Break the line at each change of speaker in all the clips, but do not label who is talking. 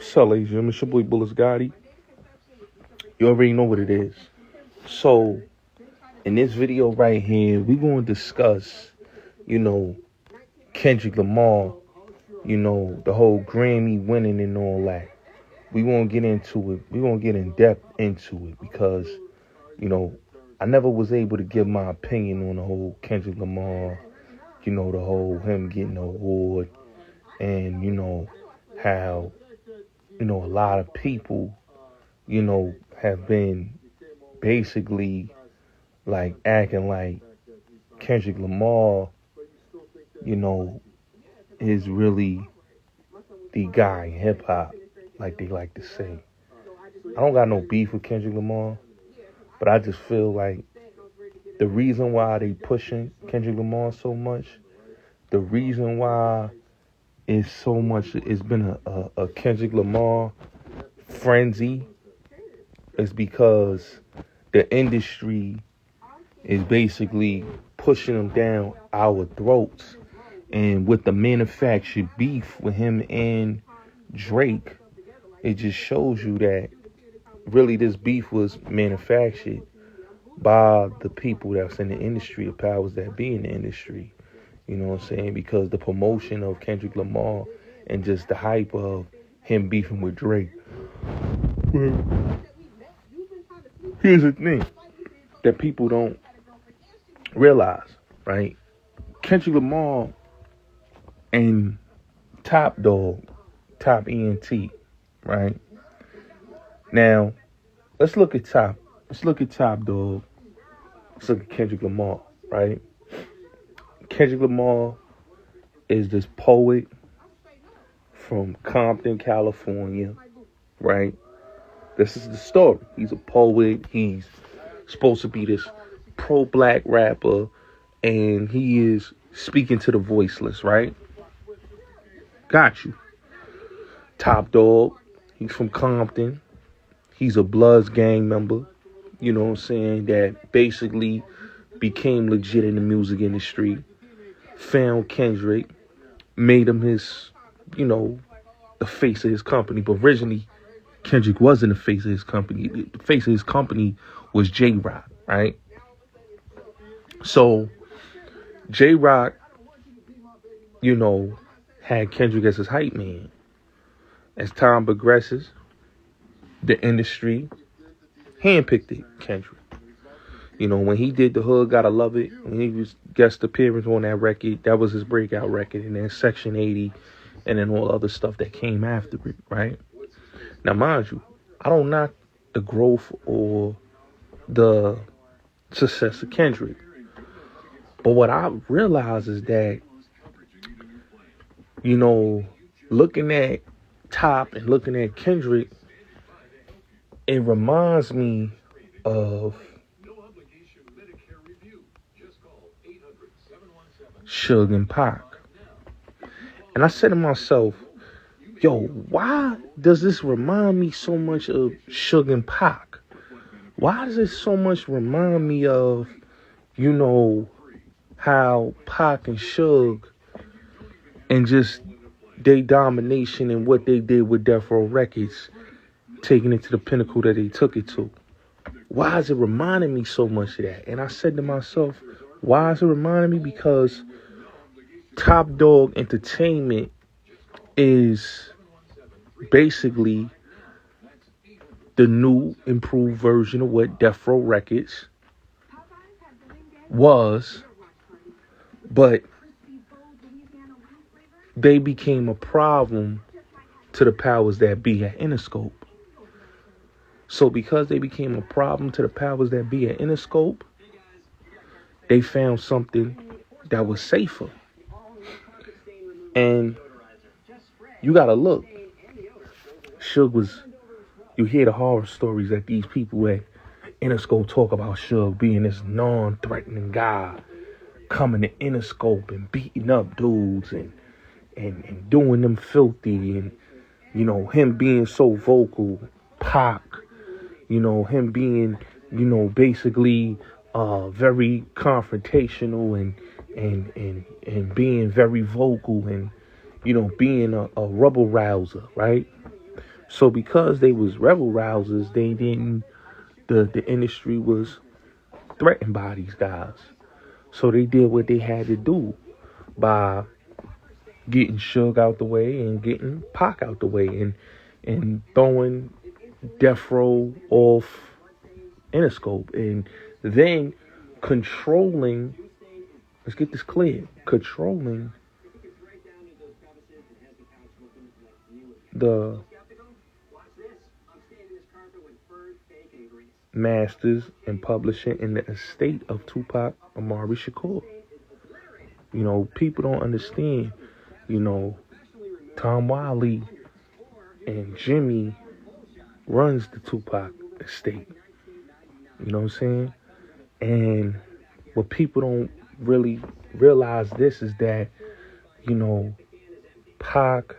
So, ladies and gentlemen, it's your boy Bullets Gotti. You already know what it is. So, in this video right here, we're going to discuss, Kendrick Lamar, the whole Grammy winning and all that. We won't get into it. We won't get in depth into it because, I never was able to give my opinion on the whole Kendrick Lamar, the whole him getting the award and, how, a lot of people, have been basically like acting like Kendrick Lamar, is really the guy in hip hop, like they like to say. I don't got no beef with Kendrick Lamar, but I just feel like the reason why they pushing Kendrick Lamar so much, the reason why it's so much, it's been a Kendrick Lamar frenzy, is because the industry is basically pushing them down our throats. And with the manufactured beef with him and Drake, it just shows you that really this beef was manufactured by the people that's in the industry, the powers that be in the industry. You know what I'm saying? Because the promotion of Kendrick Lamar and just the hype of him beefing with Drake. Well, here's the thing that people don't realize, right? Kendrick Lamar and Top Dog, Top ENT, right? Now, let's look at Top Dog. Let's look at Kendrick Lamar, right? Kendrick Lamar is this poet from Compton, California, right? This is the story. He's a poet. He's supposed to be this pro-black rapper, and he is speaking to the voiceless, right? Got you. Top Dog, he's from Compton. He's a Bloods gang member, you know what I'm saying, that basically became legit in the music industry, found Kendrick, made him his, the face of his company. But originally, Kendrick wasn't the face of his company. The face of his company was J-Rock, right? So, J-Rock, had Kendrick as his hype man. As time progresses, the industry handpicked it, Kendrick. When he did The Hood Gotta Love It, when he was guest appearance on that record, that was his breakout record. And then Section 80, and then all other stuff that came after it, right? Now, mind you, I don't knock the growth or the success of Kendrick. But what I realize is that, looking at Top and looking at Kendrick, it reminds me of Suge and Pac. And I said to myself, why does this remind me so much of Suge and Pac? Why does it so much remind me of, how Pac and Suge and just their domination and what they did with Death Row Records, taking it to the pinnacle that they took it to? Why is it reminding me so much of that? And I said to myself, why is it reminding me? Because Top Dog Entertainment is basically the new, improved version of what Death Row Records was, but they became a problem to the powers that be at Interscope. So because they became a problem to the powers that be at Interscope, they found something that was safer. And you gotta look. You hear the horror stories that these people at Interscope talk about Suge being this non-threatening guy, coming to Interscope and beating up dudes and doing them filthy, and him being so vocal. Pac, him being basically very confrontational and being very vocal and being a rebel rouser, right? So because they was rebel rousers, they didn't. The industry was threatened by these guys. So they did what they had to do by getting Suge out the way and getting Pac out the way and throwing Death Row off Interscope and then controlling, let's get this clear, controlling the masters and publishing in the estate of Tupac Amari Shakur. You know, people don't understand, you know, Tom Wiley and Jimmy runs the Tupac estate. You know what I'm saying? And what people don't really realize this is that, you know, Pac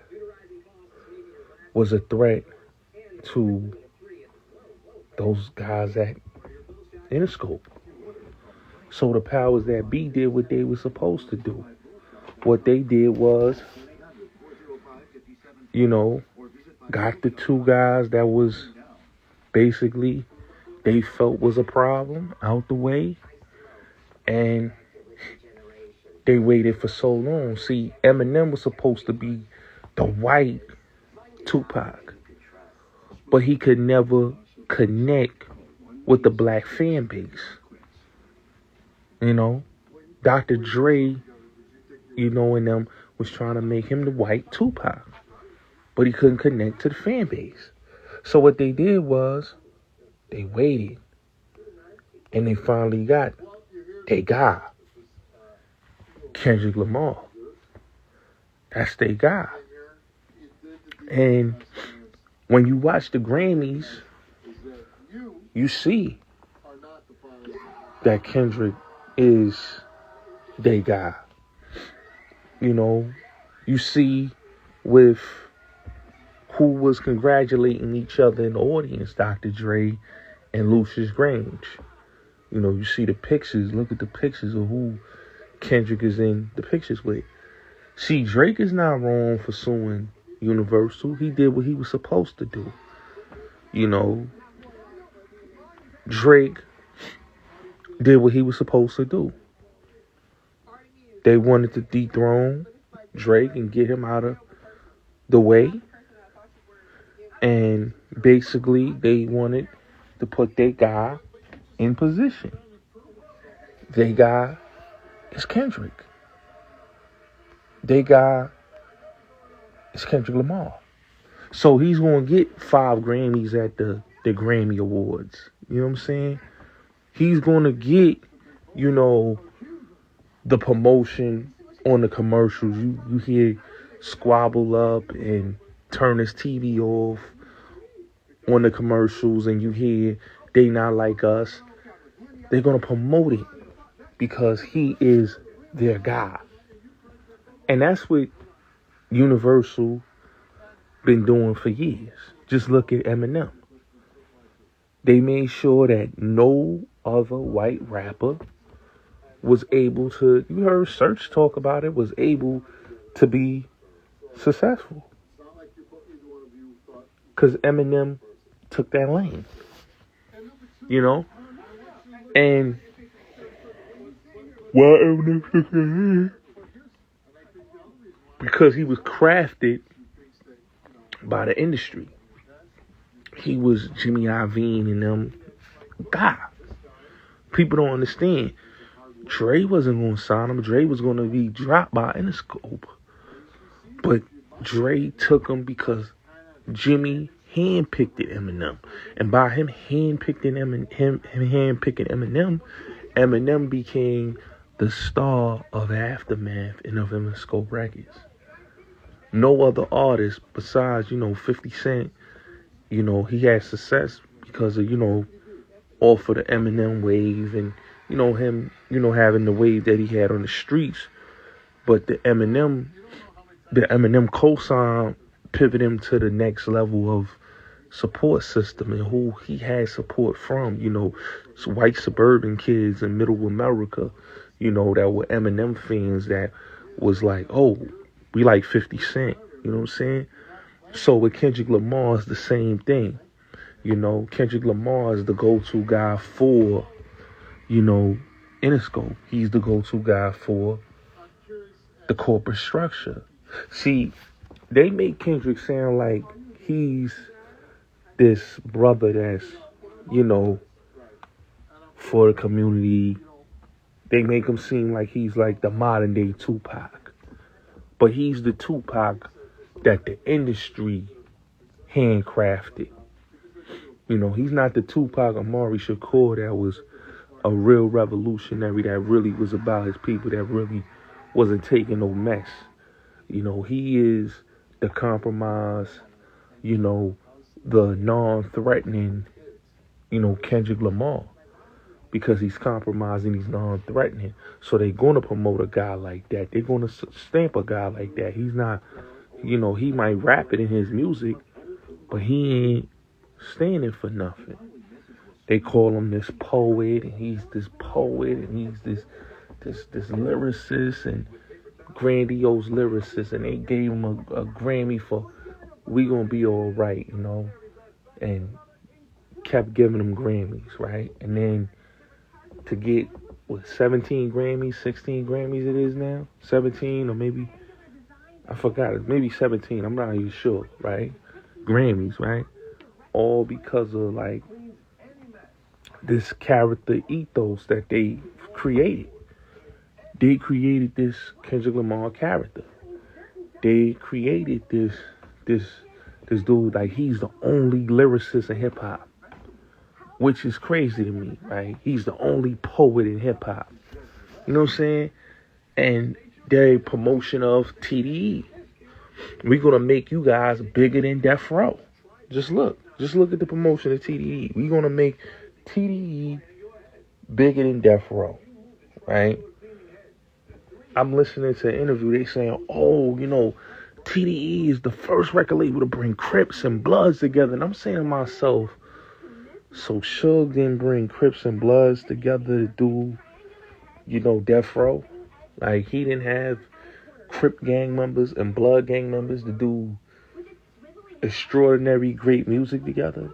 was a threat to those guys at Interscope. So the powers that be did what they were supposed to do. What they did was, you know, got the two guys that was basically they felt was a problem out the way, and they waited for so long. See, Eminem was supposed to be the white Tupac, but he could never connect with the black fan base. You know, Dr. Dre, you know, and them was trying to make him the white Tupac, but he couldn't connect to the fan base. So what they did was they waited, and they finally got their guy, Kendrick Lamar. That's their guy. And when you watch the Grammys, you see that Kendrick is their guy. You know, you see with who was congratulating each other in the audience, Dr. Dre and Lucius Grange. You know, you see the pictures. Look at the pictures of who Kendrick is in the pictures with. See, Drake is not wrong for suing Universal. He did what he was supposed to do. You know, Drake did what he was supposed to do. They wanted to dethrone Drake and get him out of the way. And basically, they wanted to put their guy in position. Their guy is Kendrick. Their guy is Kendrick Lamar. So he's going to get 5 Grammys at the Grammy Awards. You know what I'm saying? He's going to get, you know, the promotion on the commercials. You hear Squabble Up and Turn His TV Off on the commercials, and you hear They Not Like Us. They're going to promote it because he is their guy. And that's what Universal been doing for years. Just look at Eminem. They made sure that no other white rapper was able to, you heard Search talk about it, was able to be successful. Because Eminem took that lane. You know? And why Eminem took that lane? Because he was crafted by the industry. He was Jimmy Iovine and them guy. People don't understand. Dre wasn't going to sign him. Dre was going to be dropped by Interscope. But Dre took him because Jimmy handpicked Eminem. And by him handpicking Eminem, Eminem became the star of Aftermath and of Interscope Records. No other artist besides, 50 Cent, he had success because of, off of the Eminem wave and, him, having the wave that he had on the streets. But the Eminem cosign pivoted him to the next level of support system and who he had support from, white suburban kids in middle America, that were Eminem fans that was like, oh, we like 50 Cent, you know what I'm saying? So with Kendrick Lamar, it's the same thing. Kendrick Lamar is the go-to guy for, Interscope. He's the go-to guy for the corporate structure. See, they make Kendrick sound like he's this brother that's, for the community. They make him seem like he's like the modern day Tupac. But he's the Tupac that the industry handcrafted. He's not the Tupac Amari Shakur that was a real revolutionary, that really was about his people, that really wasn't taking no mess. He is the compromise, the non-threatening, Kendrick Lamar. Because he's compromising, he's non-threatening. So they're going to promote a guy like that. They're going to stamp a guy like that. He's not, he might rap it in his music, but he ain't standing for nothing. They call him this poet, and he's this poet, and he's this lyricist and grandiose lyricist, and they gave him a Grammy for "We Gonna Be All Right," and kept giving him Grammys, right? And then to get 17 Grammys, 16 Grammys it is now, 17 or maybe I forgot it, maybe 17. I'm not even sure, right? Grammys, right? All because of like this character ethos that they created. They created this Kendrick Lamar character. They created this dude, like he's the only lyricist in hip hop, which is crazy to me, right? He's the only poet in hip hop. You know what I'm saying? And their promotion of TDE. We're gonna make you guys bigger than Death Row. Just look at the promotion of TDE. We're gonna make TDE bigger than Death Row, right? I'm listening to an interview. They saying, TDE is the first record label to bring Crips and Bloods together. And I'm saying to myself, so Suge didn't bring Crips and Bloods together to do, Death Row? Like, he didn't have Crip gang members and Blood gang members to do extraordinary great music together?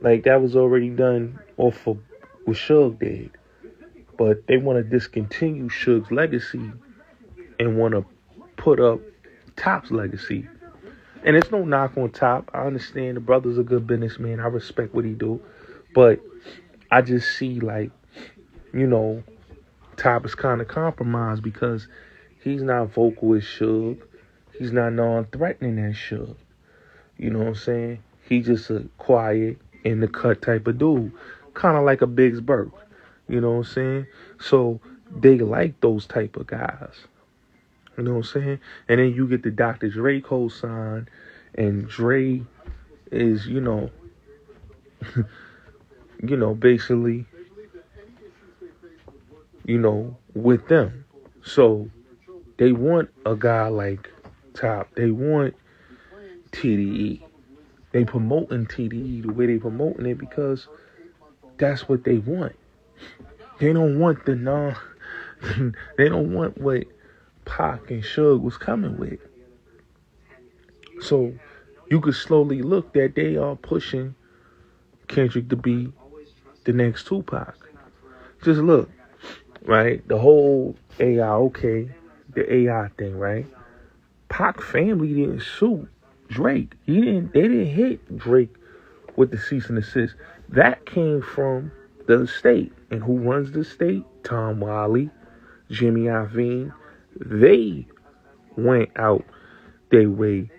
Like, that was already done off of what Suge did. But they want to discontinue Suge's legacy and want to put up Top's legacy. And it's no knock on Top. I understand the brother's a good businessman. I respect what he do. But I just see, like, Top is kind of compromised because he's not vocal as Suge. He's not non-threatening as Suge. You know what I'm saying? He's just a quiet, in the cut type of dude. Kind of like a Biggs Burke. You know what I'm saying? So they like those type of guys. You know what I'm saying? And then you get the Dr. Dre co-sign, and Dre is, basically, with them. So they want a guy like Top. They want TDE. They promoting TDE the way they promoting it because that's what they want. They don't want they don't want what Pac and Suge was coming with. So you could slowly look that they are pushing Kendrick to be the next Tupac. Just look, right? The whole the AI thing, right? Pac family didn't sue Drake. They didn't hit Drake with the cease and desist. That came from the state. And who runs the state? Tom Wiley, Jimmy Iovine. They went out their way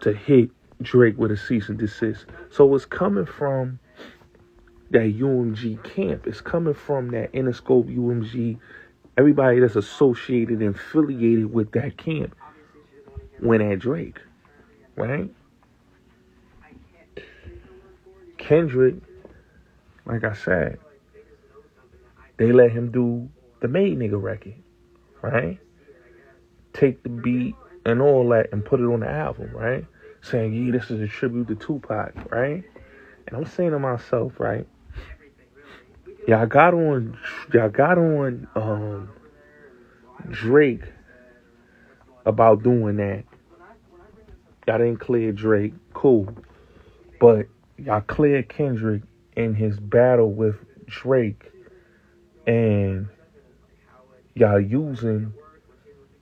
to hit Drake with a cease and desist. So it's coming from that UMG camp. It's coming from that Interscope UMG. Everybody that's associated and affiliated with that camp went at Drake, right? Kendrick, like I said, they let him do the Made Nigga record, right? Take the beat and all that and put it on the album, right? Saying, yeah, this is a tribute to Tupac, right? And I'm saying to myself, right? Y'all got on Drake about doing that Y'all didn't clear Drake. Cool. But y'all cleared Kendrick in his battle with Drake. And y'all using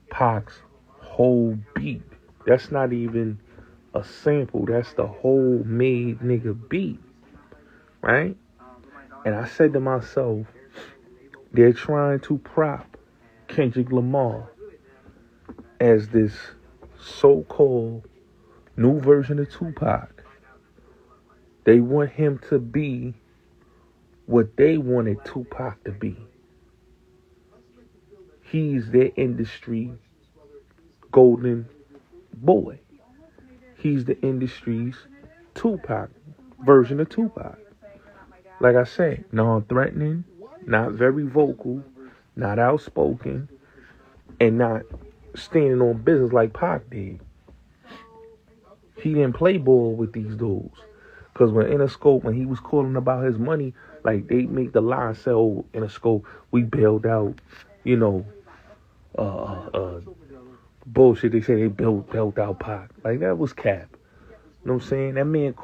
Pac's whole beat. That's not even a sample. That's the whole made nigga beat. Right? And I said to myself, they're trying to prop Kendrick Lamar as this so-called new version of Tupac. They want him to be what they wanted Tupac to be. He's their industry golden boy. He's the industry's Tupac, version of Tupac. Like I said, non-threatening, not very vocal, not outspoken, and not standing on business like Pac did. He didn't play ball with these dudes. Because when Interscope, when he was calling about his money, like they make the lie say, oh, Interscope, we bailed out, you know, bullshit. They say they bailed out Pac. Like that was cap. You know what I'm saying? That man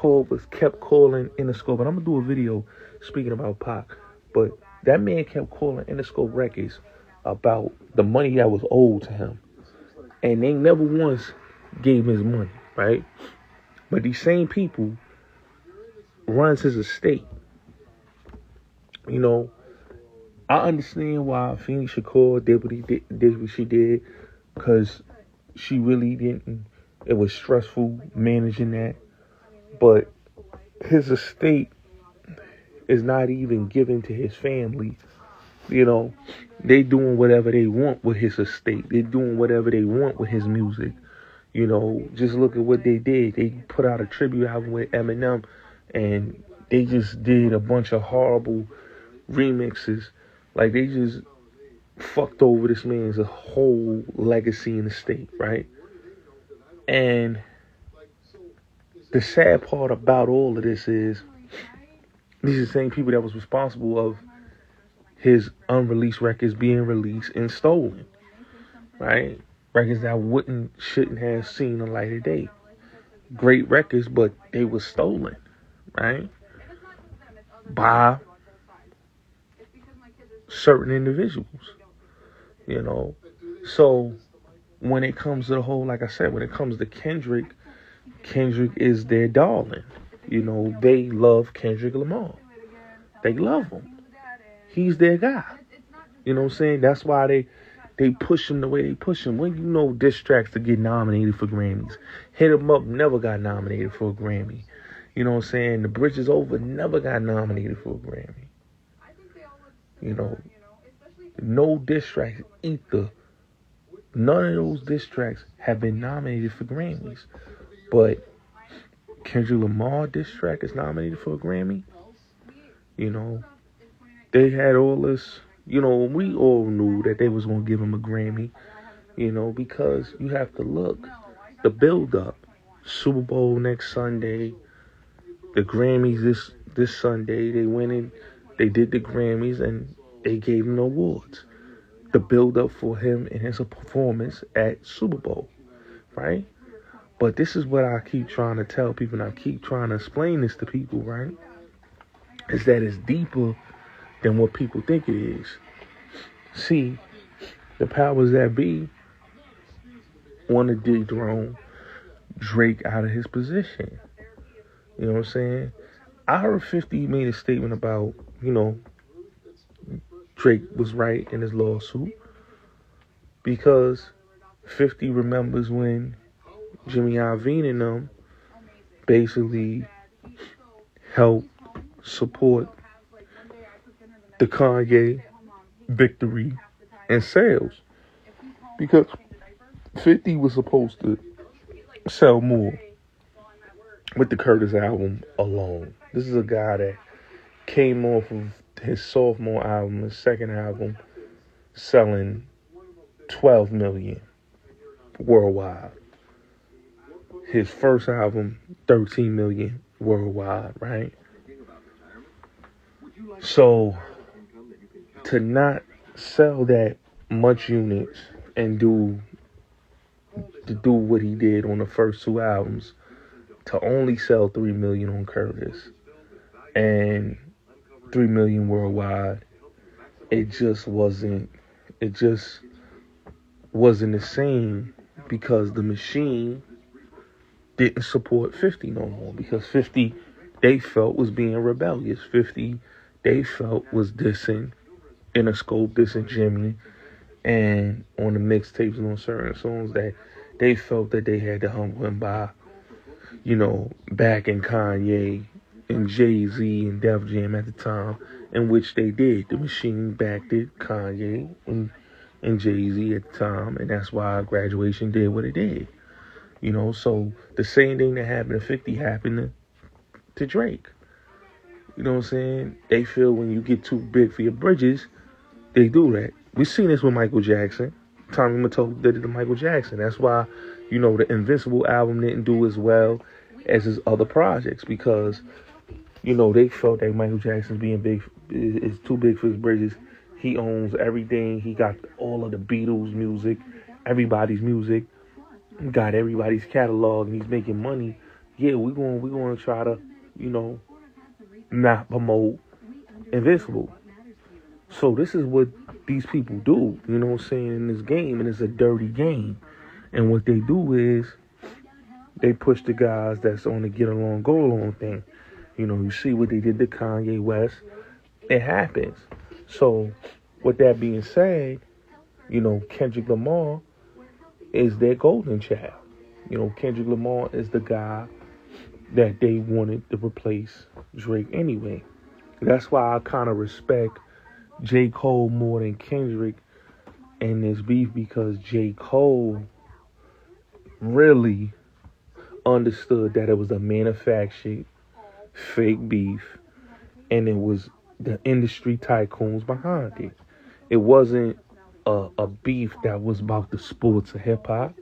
kept calling Interscope. And I'm going to do a video speaking about Pac. But that man kept calling Interscope Records about the money that was owed to him. And they never once gave him his money, right? But these same people runs his estate. You know, I understand why Phoenix Shakur did what she did, because she really didn't. It was stressful managing that. But his estate is not even given to his family. You know, they doing whatever they want with his estate. They're doing whatever they want with his music. You know, just look at what they did. They put out a tribute album with Eminem, and they just did a bunch of horrible remixes. Like, they just fucked over this man's whole legacy in the state, right? And the sad part about all of this is these are the same people that was responsible of his unreleased records being released and stolen, right? Records that shouldn't have seen the light of day. Great records, but they were stolen, right? By certain individuals, you know. So when it comes to the whole, like I said, when it comes to Kendrick is their darling. You know, they love Kendrick Lamar. They love him. He's their guy. You know what I'm saying? That's why they push him the way they push him. When you know diss tracks to get nominated for Grammys. Hit 'Em Up never got nominated for a Grammy. You know what I'm saying? The Bridge Is Over never got nominated for a Grammy. You know, no diss tracks either. None of those diss tracks have been nominated for Grammys. But Kendrick Lamar diss track is nominated for a Grammy. You know, they had all this, you know, we all knew that they was going to give him a Grammy, you know, because you have to look, the build up, Super Bowl next Sunday, the Grammys this Sunday, they went in, they did the Grammys and they gave him the awards. The build up for him and his performance at Super Bowl, right? But this is what I keep trying to tell people, and I keep trying to explain this to people, right? Is that it's deeper than what people think it is. See, the powers that be want to dethrone Drake out of his position. You know what I'm saying? I heard 50 made a statement about, you know, Drake was right in his lawsuit because 50 remembers when Jimmy Iovine and them basically helped support the Kanye victory and sales, because 50 was supposed to sell more with the Curtis album alone. This is a guy that came off of his sophomore album, his second album, selling 12 million worldwide. His first album, 13 million worldwide, right? So to not sell that much units and do to do what he did on the first two albums, to only sell 3 million on Curtis and 3 million worldwide, it just wasn't the same, because the machine didn't support 50 no more, because 50 they felt was being rebellious. 50 they felt was dissing Interscope, dissing Jimmy, and on the mixtapes and on certain songs that they felt that they had to humble him by, backing Kanye and Jay-Z and Def Jam at the time, in which they did. The machine backed it, Kanye and Jay-Z at the time, and that's why Graduation did what it did. So the same thing that happened to 50 happened to Drake. You know what I'm saying? They feel when you get too big for your bridges, they do that. We've seen this with Michael Jackson. Tommy Mottola did it to Michael Jackson. That's why, the Invincible album didn't do as well as his other projects, because, they felt that Michael Jackson's being big is too big for his bridges. He owns everything. He got all of the Beatles music, everybody's music, got everybody's catalog, and he's making money. Yeah, we're going to try to, not promote Invincible. So this is what these people do, in this game, and it's a dirty game. And what they do is they push the guys that's on the get along, go along thing. You see what they did to Kanye West. It happens. So with that being said, Kendrick Lamar is their golden child. Kendrick Lamar is the guy that they wanted to replace Drake anyway. That's why I kind of respect J. Cole more than Kendrick in this beef, because J. Cole really understood that it was a manufactured fake beef, and it was the industry tycoons behind it. It wasn't a beef that was about the sports of hip-hop.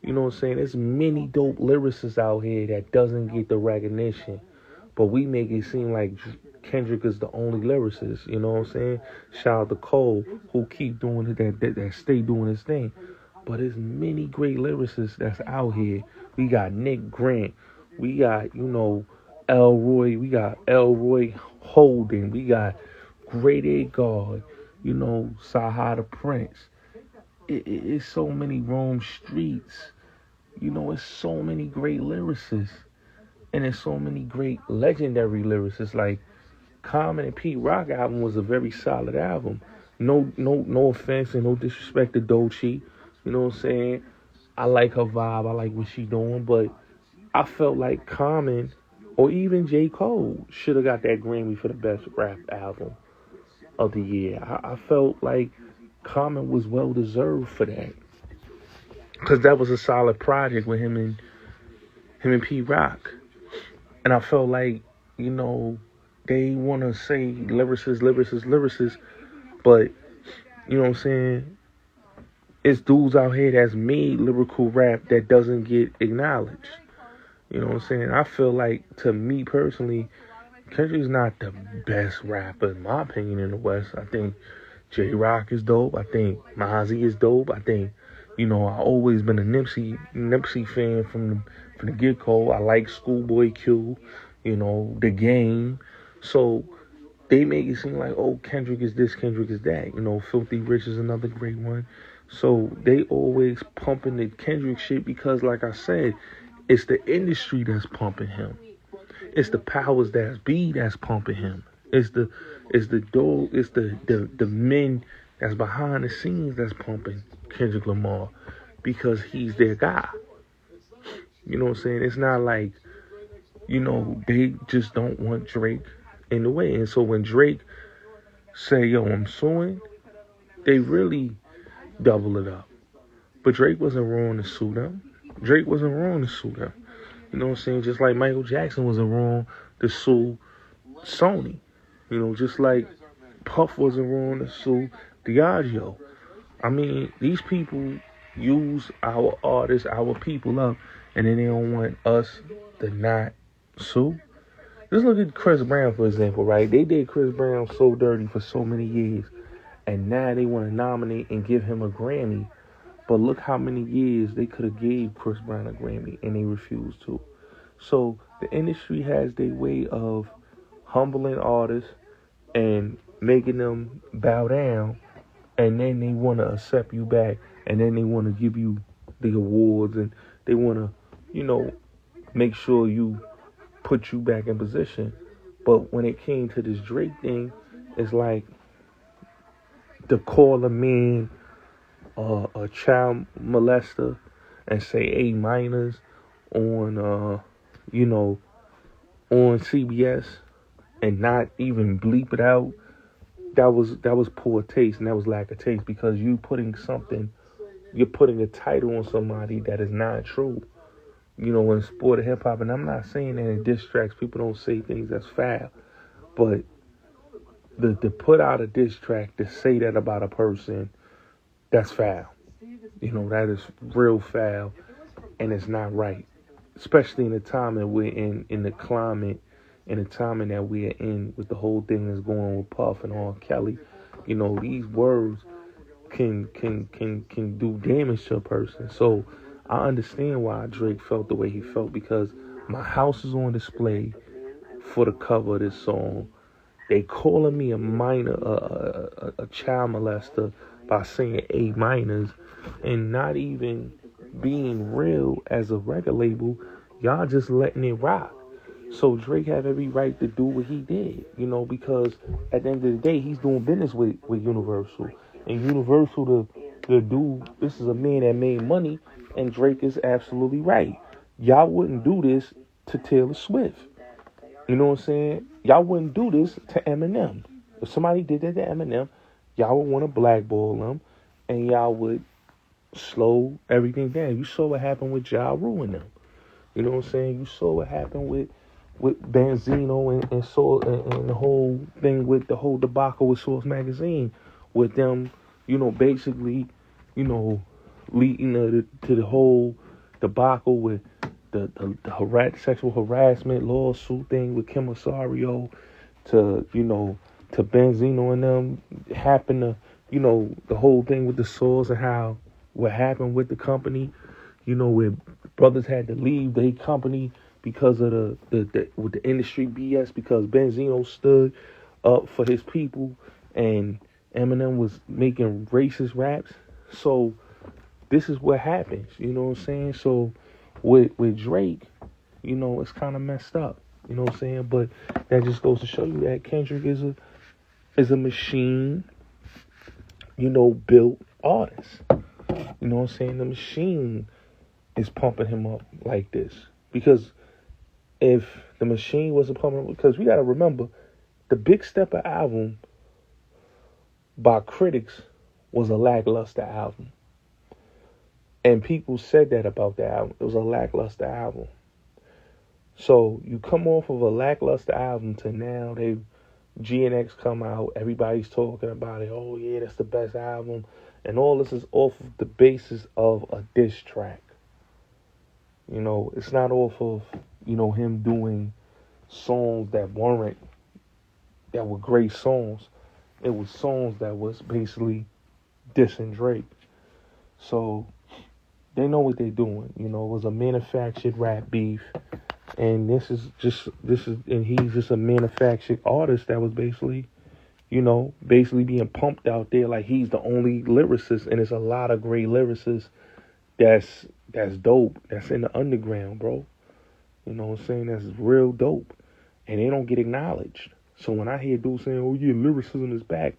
You know what I'm saying? There's many dope lyricists out here that doesn't get the recognition, but we make it seem like Kendrick is the only lyricist. You know what I'm saying? Shout out to Cole, who keep doing it, that stay doing his thing. But there's many great lyricists that's out here. We got Nick Grant. We got, Elroy. We got Elroy Holden. We got Great A God. Saha the Prince. It's so many Rome Streets. It's so many great lyricists. And there's so many great legendary lyricists. Like Common and Pete Rock album was a very solid album. No offense and no disrespect to Doechii. You know what I'm saying? I like her vibe. I like what she doing. But I felt like Common or even J. Cole should have got that Grammy for the best rap album of the year. I felt like Common was well deserved for that, because that was a solid project with him and P Rock. And I felt like, they want to say lyricists, but you know what I'm saying, it's dudes out here that's made lyrical rap that doesn't get acknowledged. You know what I'm saying? I feel like, to me personally, Kendrick's not the best rapper, in my opinion, in the West. I think J-Rock is dope. I think Mozzie is dope. I think, I've always been a Nipsey fan from the get-go. I like Schoolboy Q, The Game. So they make it seem like, oh, Kendrick is this, Kendrick is that. Filthy Rich is another great one. So they always pumping the Kendrick shit because, like I said, it's the industry that's pumping him. It's the powers that be that's pumping him. It's the men that's behind the scenes that's pumping Kendrick Lamar, because he's their guy. You know what I'm saying? It's not like, they just don't want Drake in the way. And so when Drake say, yo, I'm suing, they really double it up. But Drake wasn't wrong to sue them. Drake wasn't wrong to sue them. You know what I'm saying? Just like Michael Jackson wasn't wrong to sue Sony. Just like Puff wasn't wrong to sue Diageo. I mean, these people use our artists, our people up, and then they don't want us to not sue. Just look at Chris Brown, for example, right? They did Chris Brown so dirty for so many years, and now they want to nominate and give him a Grammy But look how many years they could have gave Chris Brown a Grammy and they refused to. So the industry has their way of humbling artists and making them bow down, and then they want to accept you back, and then they want to give you the awards, and they want to, make sure you put you back in position. But when it came to this Drake thing, it's like to call a man a child molester and say A minors on on CBS and not even bleep it out. That was poor taste, and that was lack of taste, because you're putting a title on somebody that is not true. In sport of hip hop, and I'm not saying that in diss tracks people don't say things that's foul, but to put out a diss track to say that about a person, that's foul. That is real foul, and it's not right. Especially in the time that we're in the climate, in the timing that we're in with the whole thing that's going on with Puff and R. Kelly. These words can do damage to a person. So I understand why Drake felt the way he felt, because my house is on display for the cover of this song. They calling me a minor, a child molester by saying A minors, and not even being real as a record label. Y'all just letting it rock. So Drake had every right to do what he did, because at the end of the day, he's doing business with Universal. And Universal, the dude, this is a man that made money, and Drake is absolutely right. Y'all wouldn't do this to Taylor Swift. You know what I'm saying? Y'all wouldn't do this to Eminem. If somebody did that to Eminem, y'all would want to blackball them, and y'all would slow everything down. You saw what happened with Ja Rule and them. You know what I'm saying? You saw what happened with Benzino and the whole thing with the whole debacle with Source Magazine, with them, basically, leading to the whole debacle with the sexual harassment lawsuit thing with Kim Osorio, to Benzino and them happened to, the whole thing with the Source and what happened with the company, where brothers had to leave their company because of with the industry BS, because Benzino stood up for his people and Eminem was making racist raps. So this is what happens, you know what I'm saying? So with Drake, it's kind of messed up, you know what I'm saying? But that just goes to show you that Kendrick is a machine, built artist. You know what I'm saying? The machine is pumping him up like this. Because if the machine wasn't pumping up, because we got to remember, the Big Stepper album by critics was a lackluster album. And people said that about the album. It was a lackluster album. So you come off of a lackluster album to now GNX come out, everybody's talking about it. Oh yeah, that's the best album. And all this is off of the basis of a diss track. It's not off of, him doing songs that were great songs. It was songs that was basically dissing Drake. So they know what they're doing. It was a manufactured rap beef. And and he's just a manufactured artist that was basically being pumped out there like he's the only lyricist. And there's a lot of great lyricists that's dope, that's in the underground, bro. You know what I'm saying? That's real dope. And they don't get acknowledged. So when I hear dudes saying, oh yeah, lyricism is back,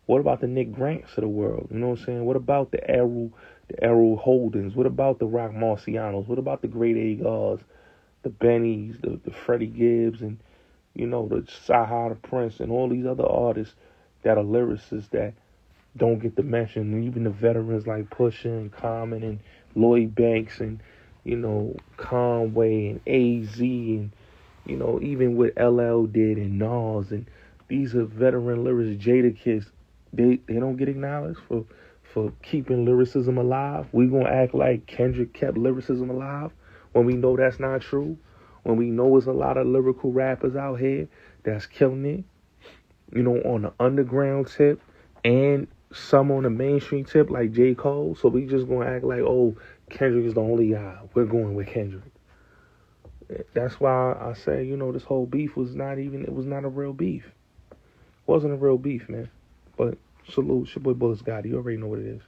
what about the Nick Grants of the world? You know what I'm saying? What about the Errol Holdens? What about the Rock Marcianos? What about the Great Agars, the Bennies, the Freddie Gibbs, and the Saha the Prince, and all these other artists that are lyricists that don't get the mention, and even the veterans like Pusha and Common and Lloyd Banks and Conway and AZ and even what LL did and Nas, and these are veteran lyricists. Jadakiss, they don't get acknowledged for keeping lyricism alive. We gonna act like Kendrick kept lyricism alive when we know that's not true, when we know there's a lot of lyrical rappers out here that's killing it, on the underground tip and some on the mainstream tip like J. Cole, so we just gonna act like, oh, Kendrick is the only guy. We're going with Kendrick. That's why I say, this whole beef was not a real beef. It wasn't a real beef, man. But salute, it's your boy Bullis Gotti. You already know what it is.